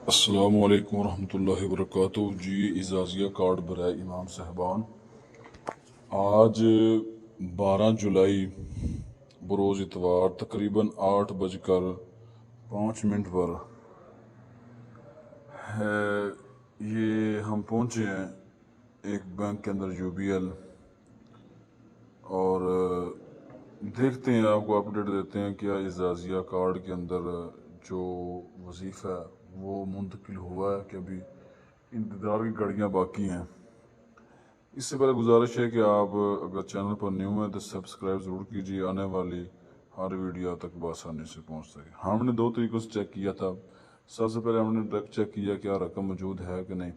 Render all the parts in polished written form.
السلام علیکم ورحمۃ اللہ وبرکاتہ جی اعزازیہ کارڈ برائے امام صاحبان آج 12 جولائی بروز اتوار تقریباً 8:05 پر ہے یہ ہم پہنچے ہیں ایک بینک کے اندر UBL اور دیکھتے ہیں آپ کو اپڈیٹ دیتے ہیں کیا اعزازیہ کارڈ کے اندر جو وظیفہ ہے وہ منتقل ہوا ہے کہ ابھی انتظار کی گھڑیاں باقی ہیں۔ اس سے پہلے گزارش ہے کہ آپ اگر چینل پر نیو ہیں تو سبسکرائب ضرور کیجیے، آنے والی ہر ویڈیو تک بآسانی سے پہنچ سکے۔ ہم نے 2 طریقوں سے چیک کیا تھا۔ سب سے پہلے ہم نے ڈائریکٹ چیک کیا کیا رقم موجود ہے کہ نہیں،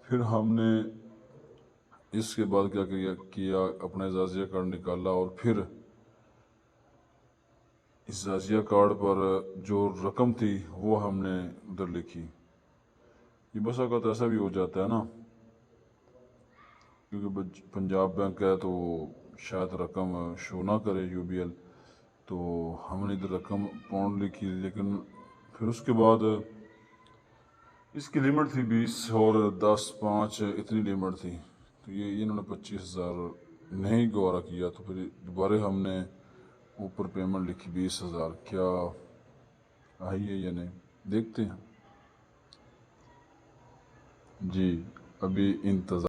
پھر ہم نے اس کے بعد کیا اپنا اعزازیہ کارڈ نکالا اور پھر اعزازیہ کارڈ پر جو رقم تھی وہ ہم نے ادھر لکھی۔ یہ بس اوقات ایسا بھی ہو جاتا ہے نا، کیونکہ پنجاب بینک ہے تو شاید رقم شو نہ کرے UBL، تو ہم نے ادھر رقم پاؤنڈ لکھی، لیکن پھر اس کے بعد اس کی لمٹ تھی 20 اور 10/5 اتنی لمٹ تھی، تو یہ انہوں نے 25,000 نہیں گوارا کیا، تو پھر دوبارہ ہم نے اوپر پیمنٹ لکھی 20,000۔ کیا آئی ہے یا نہیں دیکھتے ہیں جی، ابھی انتظار